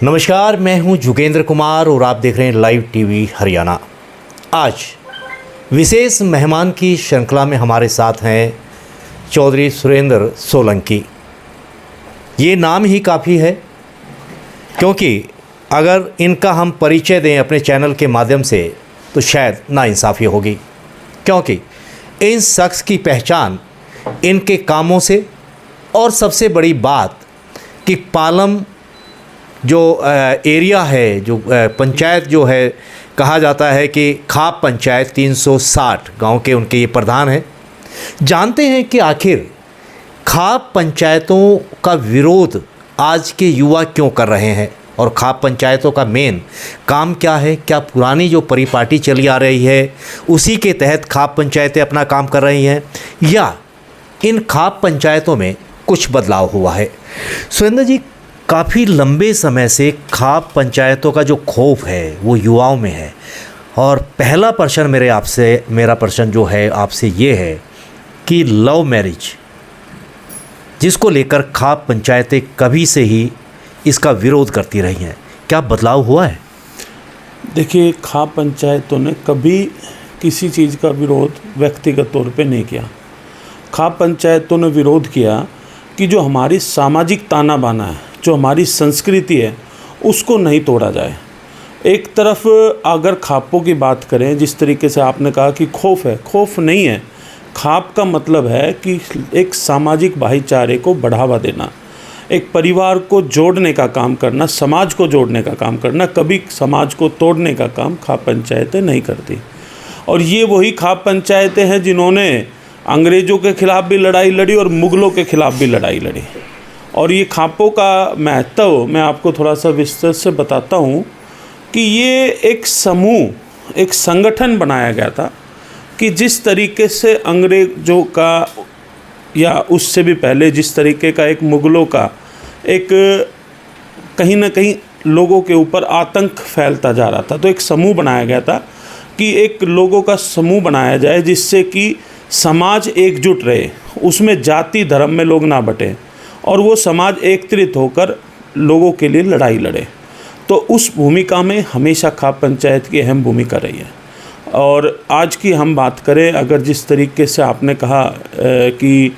नमस्कार, मैं हूं जोगेंद्र कुमार और आप देख रहे हैं लाइव टीवी हरियाणा। आज विशेष मेहमान की श्रृंखला में हमारे साथ हैं चौधरी सुरेंद्र सोलंकी। ये नाम ही काफ़ी है, क्योंकि अगर इनका हम परिचय दें अपने चैनल के माध्यम से तो शायद नाइंसाफ़ी होगी, क्योंकि इन शख्स की पहचान इनके कामों से और सबसे बड़ी बात कि पालम जो एरिया है, जो पंचायत जो है, कहा जाता है कि खाप पंचायत 360 गांव के उनके ये प्रधान हैं। जानते हैं कि आखिर खाप पंचायतों का विरोध आज के युवा क्यों कर रहे हैं और खाप पंचायतों का मेन काम क्या है। क्या पुरानी जो परिपाटी चली आ रही है उसी के तहत खाप पंचायतें अपना काम कर रही हैं, या इन खाप पंचायतों में कुछ बदलाव हुआ है। सुरेंद्र जी, काफ़ी लंबे समय से खाप पंचायतों का जो खौफ है वो युवाओं में है, और पहला प्रश्न मेरा प्रश्न जो है आपसे ये है कि लव मैरिज जिसको लेकर खाप पंचायतें कभी से ही इसका विरोध करती रही हैं, क्या बदलाव हुआ है? देखिए, खाप पंचायतों ने कभी किसी चीज़ का विरोध व्यक्तिगत तौर पे नहीं किया। खाप पंचायतों ने विरोध किया कि जो हमारी सामाजिक ताना बाना है, जो हमारी संस्कृति है, उसको नहीं तोड़ा जाए। एक तरफ अगर खापों की बात करें, जिस तरीके से आपने कहा कि खौफ है, खौफ नहीं है। खाप का मतलब है कि एक सामाजिक भाईचारे को बढ़ावा देना, एक परिवार को जोड़ने का काम करना, समाज को जोड़ने का काम करना। कभी समाज को तोड़ने का काम खाप पंचायतें नहीं करती। और ये वही खाप पंचायतें हैं जिन्होंने अंग्रेज़ों के ख़िलाफ़ भी लड़ाई लड़ी और मुग़लों के ख़िलाफ़ भी लड़ाई लड़ी। और ये खापों का महत्व मैं आपको थोड़ा सा विस्तार से बताता हूँ कि ये एक समूह, एक संगठन बनाया गया था कि जिस तरीके से अंग्रेज़ों का या उससे भी पहले जिस तरीके का एक मुग़लों का एक कहीं ना कहीं लोगों के ऊपर आतंक फैलता जा रहा था, तो एक समूह बनाया गया था कि एक लोगों का समूह बनाया जाए जिससे कि समाज एकजुट रहे, उसमें जाति धर्म में लोग ना बटें और वो समाज एकत्रित होकर लोगों के लिए लड़ाई लड़े। तो उस भूमिका में हमेशा खाप पंचायत की अहम भूमिका रही है। और आज की हम बात करें, अगर जिस तरीके से आपने कहा कि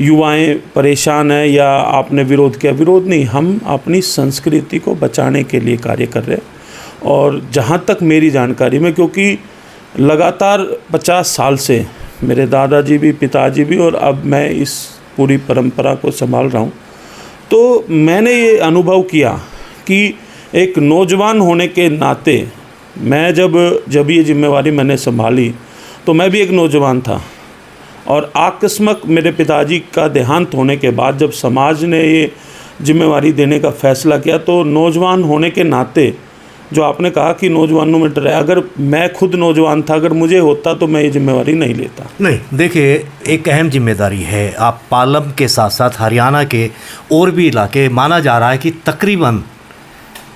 युवाएं परेशान हैं या आपने विरोध किया, विरोध नहीं, हम अपनी संस्कृति को बचाने के लिए कार्य कर रहे हैं। और जहाँ तक मेरी जानकारी में, क्योंकि लगातार 50 साल से मेरे दादाजी भी, पिताजी भी, और अब मैं इस पूरी परंपरा को संभाल रहा हूँ, तो मैंने ये अनुभव किया कि एक नौजवान होने के नाते मैं जब ये जिम्मेवारी मैंने संभाली तो मैं भी एक नौजवान था। और आकस्मिक मेरे पिताजी का देहांत होने के बाद जब समाज ने ये जिम्मेवारी देने का फ़ैसला किया, तो नौजवान होने के नाते जो आपने कहा कि नौजवानों में डर है, अगर मैं खुद नौजवान था, अगर मुझे होता तो मैं ये जिम्मेवारी नहीं लेता। नहीं, देखिए, एक अहम जिम्मेदारी है। आप पालम के साथ साथ हरियाणा के और भी इलाके, माना जा रहा है कि तकरीबन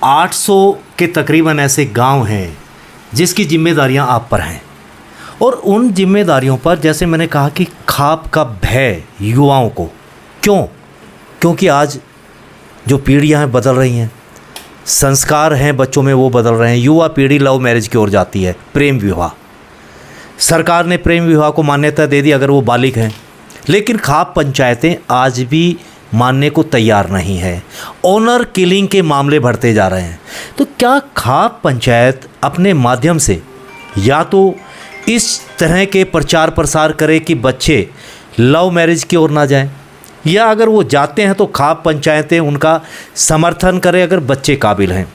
800 के तकरीबन ऐसे गांव हैं जिसकी जिम्मेदारियां आप पर हैं। और उन जिम्मेदारियों पर, जैसे मैंने कहा कि खाप का भय युवाओं को क्यों, क्योंकि आज जो पीढ़ियां हैं बदल रही हैं, संस्कार हैं बच्चों में वो बदल रहे हैं। युवा पीढ़ी लव मैरिज की ओर जाती है, प्रेम विवाह। सरकार ने प्रेम विवाह को मान्यता दे दी अगर वो बालिग हैं, लेकिन खाप पंचायतें आज भी मानने को तैयार नहीं है। ऑनर किलिंग के मामले बढ़ते जा रहे हैं। तो क्या खाप पंचायत अपने माध्यम से या तो इस तरह के प्रचार प्रसार करे कि बच्चे लव मैरिज की ओर ना जाएं, या अगर वो जाते हैं तो खाप पंचायतें उनका समर्थन करें अगर बच्चे काबिल हैं?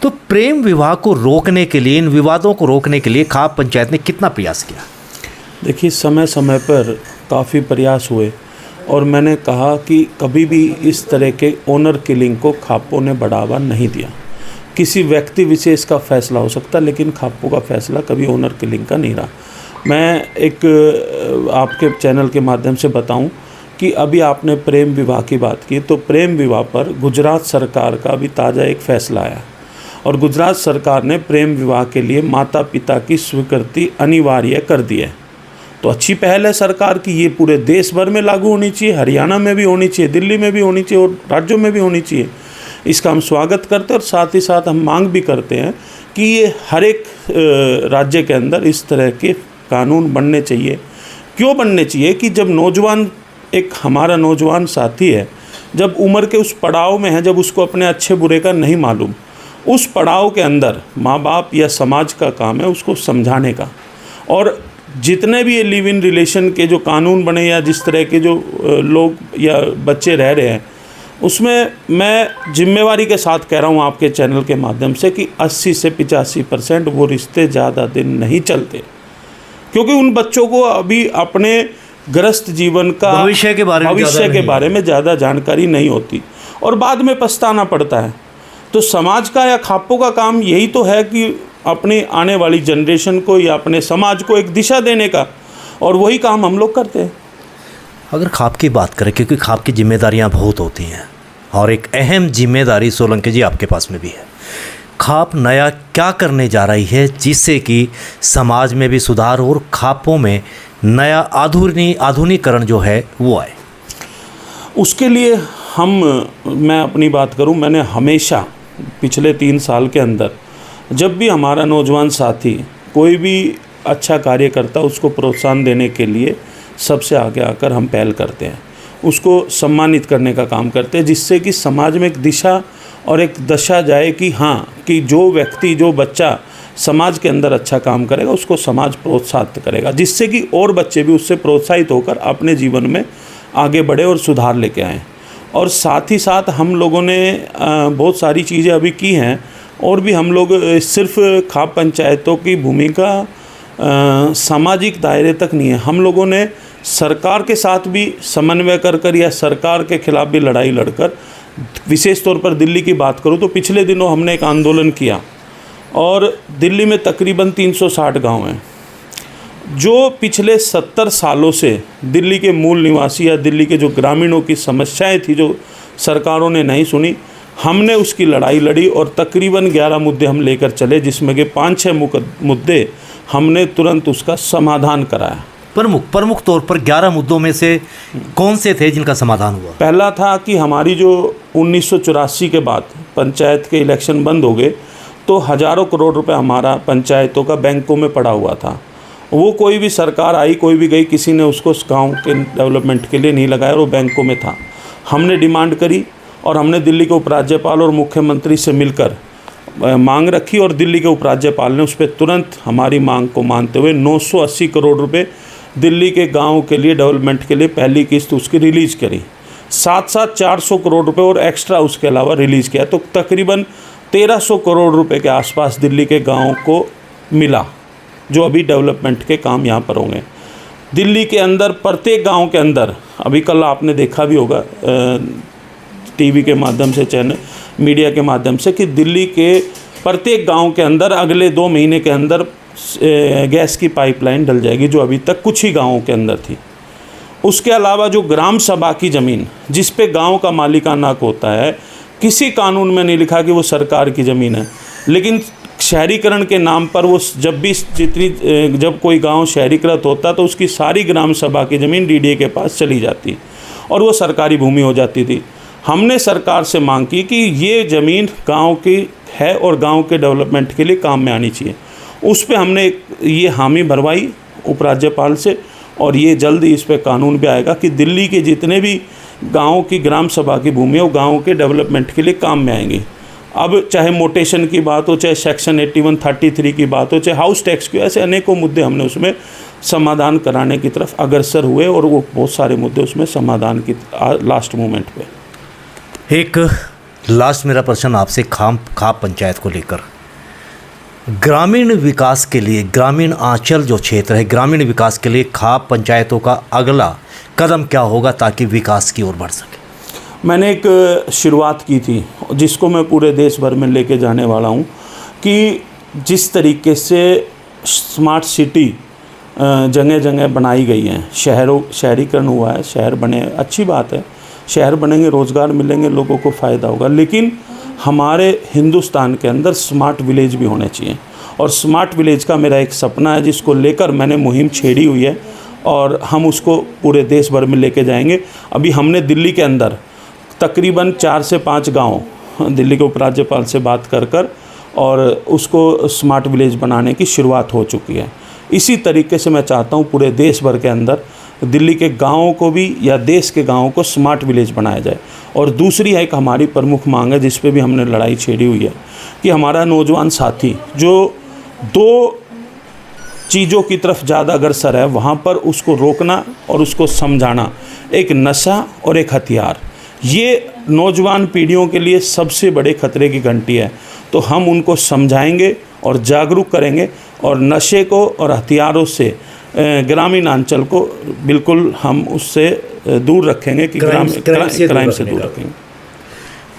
तो प्रेम विवाह को रोकने के लिए, इन विवादों को रोकने के लिए खाप पंचायत ने कितना प्रयास किया? देखिए, समय समय पर काफ़ी प्रयास हुए, और मैंने कहा कि कभी भी इस तरह के ओनर किलिंग को खापों ने बढ़ावा नहीं दिया। किसी व्यक्ति विशेष का फैसला हो सकता, लेकिन खापों का फैसला कभी ओनर किलिंग का नहीं रहा। मैं एक आपके चैनल के माध्यम से बताऊं कि अभी आपने प्रेम विवाह की बात की, तो प्रेम विवाह पर गुजरात सरकार का भी ताज़ा एक फ़ैसला आया, और गुजरात सरकार ने प्रेम विवाह के लिए माता पिता की स्वीकृति अनिवार्य कर दी है। तो अच्छी पहल है सरकार की, ये पूरे देश भर में लागू होनी चाहिए, हरियाणा में भी होनी चाहिए, दिल्ली में भी होनी चाहिए और राज्यों में भी होनी चाहिए। इसका हम स्वागत करते हैं और साथ ही साथ हम मांग भी करते हैं कि ये हर एक राज्य के अंदर इस तरह के कानून बनने चाहिए। क्यों बनने चाहिए कि जब नौजवान, एक हमारा नौजवान साथी है, जब उम्र के उस पड़ाव में है, जब उसको अपने अच्छे बुरे का नहीं मालूम, उस पड़ाव के अंदर माँ बाप या समाज का काम है उसको समझाने का। और जितने भी ये लिव इन रिलेशन के जो कानून बने या जिस तरह के जो लोग या बच्चे रह रहे हैं, उसमें मैं जिम्मेवारी के साथ कह रहा हूँ आपके चैनल के माध्यम से कि 80 से 85% वो रिश्ते ज़्यादा दिन नहीं चलते, क्योंकि उन बच्चों को अभी अपने ग्रस्त जीवन का भविष्य के बारे में ज़्यादा जानकारी नहीं होती और बाद में पछताना पड़ता है। तो समाज का या खापों का काम यही तो है कि अपनी आने वाली जनरेशन को या अपने समाज को एक दिशा देने का, और वही काम हम लोग करते हैं। अगर खाप की बात करें, क्योंकि खाप की जिम्मेदारियां बहुत होती हैं और एक अहम जिम्मेदारी सोलंकी जी आपके पास में भी है। खाप नया क्या करने जा रही है जिससे कि समाज में भी सुधार और खापों में नया आधुनिकीकरण जो है वो आए? उसके लिए मैं अपनी बात करूं, मैंने हमेशा पिछले 3 साल के अंदर जब भी हमारा नौजवान साथी कोई भी अच्छा कार्य करता, उसको प्रोत्साहन देने के लिए सबसे आगे आकर हम पहल करते हैं, उसको सम्मानित करने का काम करते हैं, जिससे कि समाज में एक दिशा और एक दशा जाए कि हाँ, कि जो व्यक्ति, जो बच्चा समाज के अंदर अच्छा काम करेगा उसको समाज प्रोत्साहित करेगा, जिससे कि और बच्चे भी उससे प्रोत्साहित होकर अपने जीवन में आगे बढ़े और सुधार लेके आएँ। और साथ ही साथ हम लोगों ने बहुत सारी चीज़ें अभी की हैं, और भी हम लोग सिर्फ खाप पंचायतों की भूमिका सामाजिक दायरे तक नहीं है, हम लोगों ने सरकार के साथ भी समन्वय कर या सरकार के खिलाफ भी लड़ाई लड़कर, विशेष तौर पर दिल्ली की बात करूं तो पिछले दिनों हमने एक आंदोलन किया और दिल्ली में तकरीबन 360 गांव हैं जो पिछले 70 सालों से दिल्ली के मूल निवासी या दिल्ली के जो ग्रामीणों की समस्याएं थी जो सरकारों ने नहीं सुनी, हमने उसकी लड़ाई लड़ी और तकरीबन 11 मुद्दे हम लेकर चले, जिसमें के 5-6 मुद्दे हमने तुरंत उसका समाधान कराया। प्रमुख तौर पर 11 मुद्दों में से कौन से थे जिनका समाधान हुआ? पहला था कि हमारी जो 1984 के बाद पंचायत के इलेक्शन बंद हो गए तो हज़ारों करोड़ रुपए हमारा पंचायतों का बैंकों में पड़ा हुआ था। वो कोई भी सरकार आई, कोई भी गई, किसी ने उसको गांव के डेवलपमेंट के लिए नहीं लगाया और वो बैंकों में था। हमने डिमांड करी और हमने दिल्ली के उपराज्यपाल और मुख्यमंत्री से मिलकर मांग रखी और दिल्ली के उपराज्यपाल ने उस पर तुरंत हमारी मांग को मानते हुए 980 करोड़ रुपए दिल्ली के गांव के लिए डेवलपमेंट के लिए पहली किस्त उसकी रिलीज़ करी। साथ साथ 400 करोड़ रुपए और एक्स्ट्रा उसके अलावा रिलीज़ किया, तो तकरीबन 1300 करोड़ रुपए के आसपास दिल्ली के गाँव को मिला, जो अभी डेवलपमेंट के काम यहाँ पर होंगे। दिल्ली के अंदर प्रत्येक गांव के अंदर, अभी कल आपने देखा भी होगा टीवी के माध्यम से, चैनल मीडिया के माध्यम से, कि दिल्ली के प्रत्येक गांव के अंदर अगले 2 महीने के अंदर गैस की पाइपलाइन डल जाएगी, जो अभी तक कुछ ही गांवों के अंदर थी। उसके अलावा जो ग्राम सभा की ज़मीन जिस पे गांव का मालिकाना हक होता है, किसी कानून में नहीं लिखा कि वो सरकार की ज़मीन है, लेकिन शहरीकरण के नाम पर वो जब कोई गांव शहरीकृत होता तो उसकी सारी ग्राम सभा की ज़मीन डीडीए के पास चली जाती और वो सरकारी भूमि हो जाती थी। हमने सरकार से मांग की कि ये ज़मीन गांव की है और गांव के डेवलपमेंट के लिए काम में आनी चाहिए। उस पे हमने ये हामी भरवाई उपराज्यपाल से और ये जल्द ही इस पे कानून भी आएगा कि दिल्ली के जितने भी गाँव की ग्राम सभा की भूमि है वो गाँव के डेवलपमेंट के लिए काम में आएंगी। अब चाहे मोटेशन की बात हो, चाहे सेक्शन 8133 की बात हो, चाहे हाउस टैक्स की, ऐसे अनेकों मुद्दे हमने उसमें समाधान कराने की तरफ अग्रसर हुए और वो बहुत सारे मुद्दे उसमें समाधान की लास्ट मोमेंट पे। एक लास्ट मेरा प्रश्न आपसे खाप पंचायत को लेकर, ग्रामीण विकास के लिए, ग्रामीण आंचल जो क्षेत्र है, ग्रामीण विकास के लिए खाप पंचायतों का अगला कदम क्या होगा ताकि विकास की ओर बढ़ सके? मैंने एक शुरुआत की थी जिसको मैं पूरे देश भर में लेके जाने वाला हूँ कि जिस तरीके से स्मार्ट सिटी जगह जगह बनाई गई हैं, शहरीकरण हुआ है, शहर बने, अच्छी बात है, शहर बनेंगे, रोज़गार मिलेंगे, लोगों को फ़ायदा होगा, लेकिन हमारे हिंदुस्तान के अंदर स्मार्ट विलेज भी होने चाहिए। और स्मार्ट विलेज का मेरा एक सपना है जिसको लेकर मैंने मुहिम छेड़ी हुई है और हम उसको पूरे देश भर में लेके जाएंगे। अभी हमने दिल्ली के अंदर तकरीबन 4 से 5 गांव दिल्ली के उपराज्यपाल से बात कर और उसको स्मार्ट विलेज बनाने की शुरुआत हो चुकी है। इसी तरीके से मैं चाहता हूँ पूरे देश भर के अंदर दिल्ली के गाँवों को भी या देश के गाँवों को स्मार्ट विलेज बनाया जाए। और दूसरी एक हमारी प्रमुख मांग है जिस पे भी हमने लड़ाई छेड़ी हुई है कि हमारा नौजवान साथी जो दो चीज़ों की तरफ ज़्यादा अग्रसर है, वहाँ पर उसको रोकना और उसको समझाना। एक नशा और एक हथियार, ये नौजवान पीढ़ियों के लिए सबसे बड़े खतरे की घंटी है। तो हम उनको समझाएंगे और जागरूक करेंगे और नशे को और हथियारों से ग्रामीण अंचल को बिल्कुल हम उससे दूर रखेंगे कि क्राइम से दूर रखेंगे।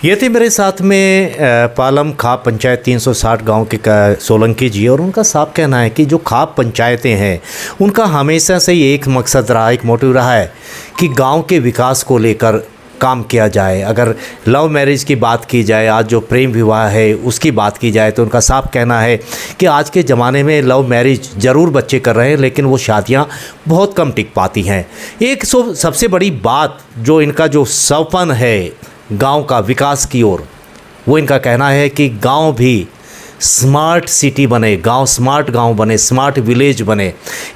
ये थे मेरे साथ में पालम खाप पंचायत 360 गांव के सोलंकी जी, और उनका साफ कहना है कि जो खाप पंचायतें हैं उनका हमेशा से ही एक मकसद रहा, एक मोटिव रहा है कि गांव के विकास को लेकर काम किया जाए। अगर लव मैरिज की बात की जाए, आज जो प्रेम विवाह है उसकी बात की जाए, तो उनका साफ कहना है कि आज के ज़माने में लव मैरिज ज़रूर बच्चे कर रहे हैं लेकिन वो शादियां बहुत कम टिक पाती हैं। एक सबसे बड़ी बात जो इनका जो सपन है गांव का विकास की ओर, वो इनका कहना है कि गांव भी स्मार्ट सिटी बने, गांव स्मार्ट गांव बने, स्मार्ट विलेज बने।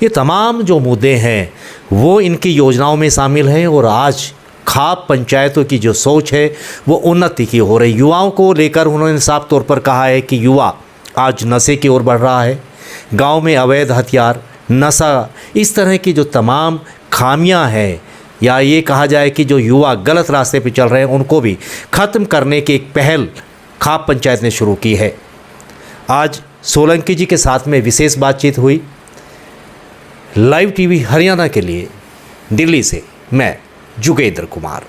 ये तमाम जो मुद्दे हैं वो इनकी योजनाओं में शामिल हैं और आज खाप पंचायतों की जो सोच है वो उन्नति की हो रही। युवाओं को लेकर उन्होंने साफ तौर पर कहा है कि युवा आज नशे की ओर बढ़ रहा है। गांव में अवैध हथियार, नशा, इस तरह की जो तमाम खामियां हैं, या ये कहा जाए कि जो युवा गलत रास्ते पर चल रहे हैं, उनको भी ख़त्म करने की एक पहल खाप पंचायत ने शुरू की है। आज सोलंकी जी के साथ में विशेष बातचीत हुई। लाइव टीवी हरियाणा के लिए दिल्ली से मैं जुगेंद्र कुमार।